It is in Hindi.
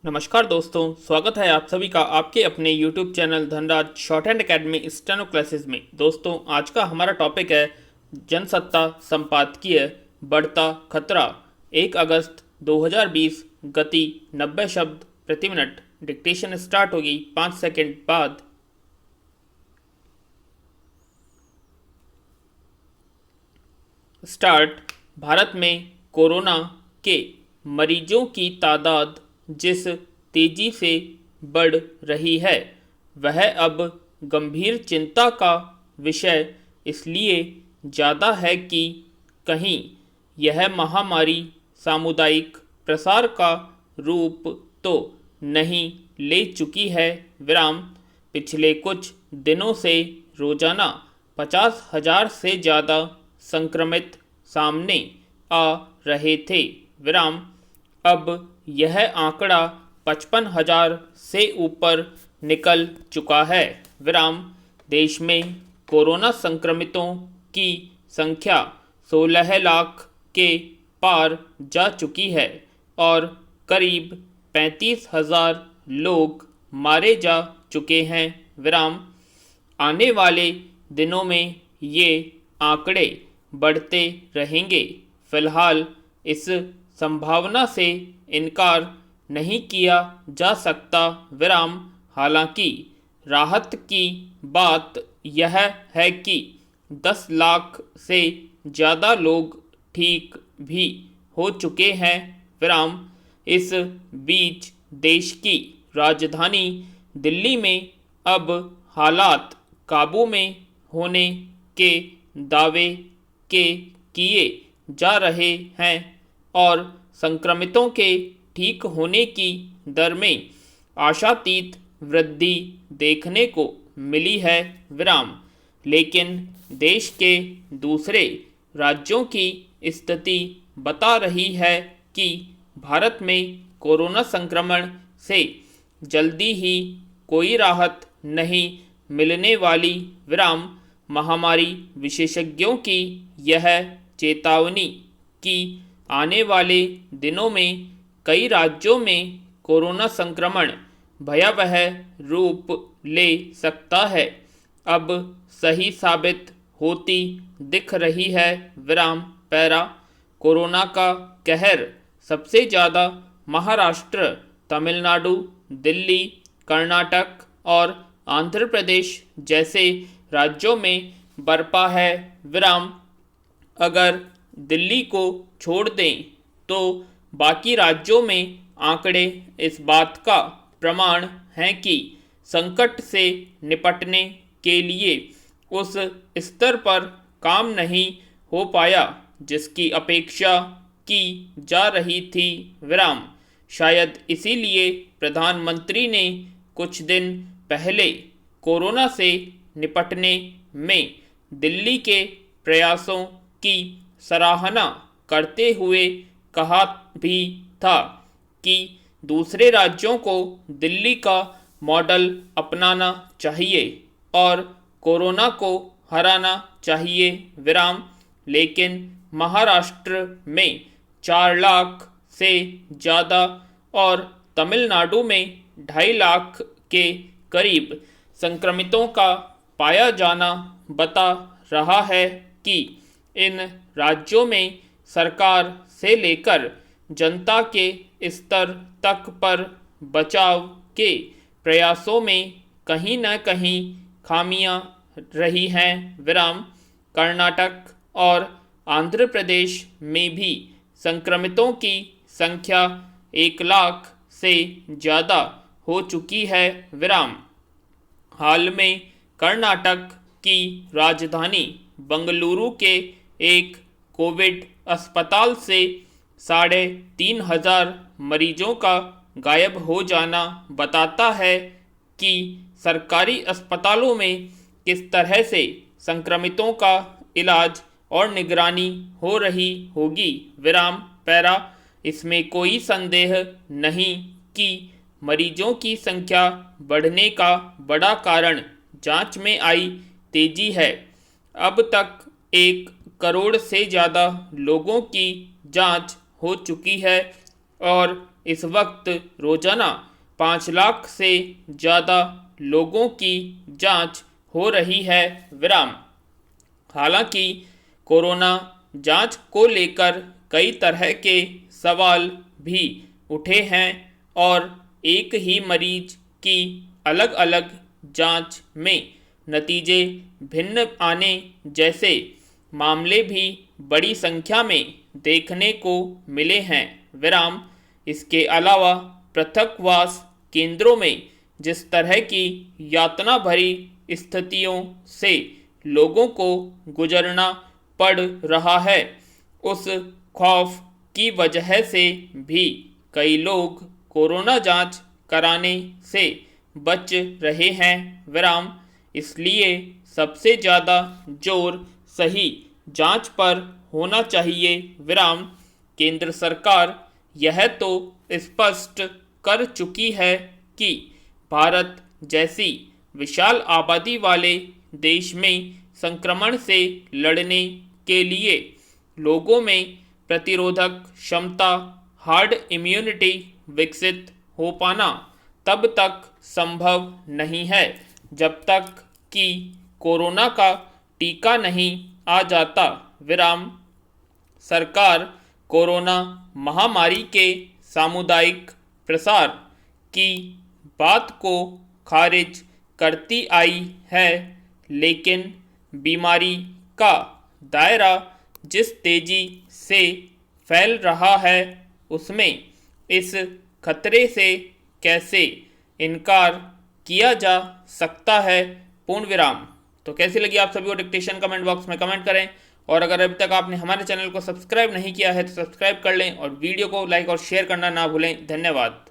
नमस्कार दोस्तों, स्वागत है आप सभी का आपके अपने YouTube channel Dhanraj short hand academy steno classes में। दोस्तों, आज का हमारा टॉपिक है जनसत्ता संपादकीय बढ़ता खतरा। 1 अगस्त 2020। गति 90 शब्द प्रति मिनट। डिक्टेशन स्टार्ट होगी 5 सेकंड बाद। स्टार्ट। भारत में कोरोना के मरीजों की तादाद जिस तेजी से बढ़ रही है वह अब गंभीर चिंता का विषय इसलिए ज़्यादा है कि कहीं यह महामारी सामुदायिक प्रसार का रूप तो नहीं ले चुकी है। पिछले कुछ दिनों से रोजाना 50,000 से ज़्यादा संक्रमित सामने आ रहे थे। अब यह आंकड़ा 55,000 से ऊपर निकल चुका है। देश में कोरोना संक्रमितों की संख्या 16 लाख के पार जा चुकी है और करीब 35,000 लोग मारे जा चुके हैं। आने वाले दिनों में ये आंकड़े बढ़ते रहेंगे। फिलहाल इस संभावना से इनकार नहीं किया जा सकता। हालांकि राहत की बात यह है कि 10 लाख से ज़्यादा लोग ठीक भी हो चुके हैं। इस बीच देश की राजधानी दिल्ली में अब हालात काबू में होने के दावे किए जा रहे हैं और संक्रमितों के ठीक होने की दर में आशातीत वृद्धि देखने को मिली है। लेकिन देश के दूसरे राज्यों की स्थिति बता रही है कि भारत में कोरोना संक्रमण से जल्दी ही कोई राहत नहीं मिलने वाली। महामारी विशेषज्ञों की यह चेतावनी कि आने वाले दिनों में कई राज्यों में कोरोना संक्रमण भयावह रूप ले सकता है, अब सही साबित होती दिख रही है। कोरोना का कहर सबसे ज़्यादा महाराष्ट्र, तमिलनाडु, दिल्ली, कर्नाटक और आंध्र प्रदेश जैसे राज्यों में बरपा है। अगर दिल्ली को छोड़ दें तो बाकी राज्यों में आंकड़े इस बात का प्रमाण हैं कि संकट से निपटने के लिए उस स्तर पर काम नहीं हो पाया जिसकी अपेक्षा की जा रही थी। शायद इसीलिए प्रधानमंत्री ने कुछ दिन पहले कोरोना से निपटने में दिल्ली के प्रयासों की सराहना करते हुए कहा भी था कि दूसरे राज्यों को दिल्ली का मॉडल अपनाना चाहिए और कोरोना को हराना चाहिए। लेकिन महाराष्ट्र में 4 लाख से ज़्यादा और तमिलनाडु में 2.5 लाख के करीब संक्रमितों का पाया जाना बता रहा है कि इन राज्यों में सरकार से लेकर जनता के स्तर तक पर बचाव के प्रयासों में कहीं न कहीं खामियां रही हैं। कर्नाटक और आंध्र प्रदेश में भी संक्रमितों की संख्या 1 लाख से ज़्यादा हो चुकी है। हाल में कर्नाटक की राजधानी बंगलुरु के एक कोविड अस्पताल से 3,500 मरीजों का गायब हो जाना बताता है कि सरकारी अस्पतालों में किस तरह से संक्रमितों का इलाज और निगरानी हो रही होगी। इसमें कोई संदेह नहीं कि मरीजों की संख्या बढ़ने का बड़ा कारण जांच में आई तेजी है। अब तक 1 करोड़ से ज़्यादा लोगों की जांच हो चुकी है और इस वक्त रोजाना 5 लाख से ज़्यादा लोगों की जांच हो रही है। विराम। हालांकि कोरोना जांच को लेकर कई तरह के सवाल भी उठे हैं और एक ही मरीज की अलग अलग जांच में नतीजे भिन्न आने जैसे मामले भी बड़ी संख्या में देखने को मिले हैं। विराम। इसके अलावा पृथकवास केंद्रों में जिस तरह की यातना भरी स्थितियों से लोगों को गुजरना पड़ रहा है, उस खौफ की वजह से भी कई लोग कोरोना जांच कराने से बच रहे हैं। विराम। इसलिए सबसे ज़्यादा जोर सही जांच पर होना चाहिए। विराम। केंद्र सरकार यह तो स्पष्ट कर चुकी है कि भारत जैसी विशाल आबादी वाले देश में संक्रमण से लड़ने के लिए लोगों में प्रतिरोधक क्षमता, हार्ड इम्यूनिटी विकसित हो पाना तब तक संभव नहीं है जब तक कि कोरोना का टीका नहीं आ जाता। विराम। सरकार कोरोना महामारी के सामुदायिक प्रसार की बात को खारिज करती आई है, लेकिन बीमारी का दायरा जिस तेजी से फैल रहा है उसमें इस खतरे से कैसे इनकार किया जा सकता है। पूर्ण विराम। तो कैसी लगी आप सभी को डिक्टेशन कमेंट बॉक्स में कमेंट करें और अगर अभी तक आपने हमारे चैनल को सब्सक्राइब नहीं किया है तो सब्सक्राइब कर लें और वीडियो को लाइक और शेयर करना ना भूलें। धन्यवाद।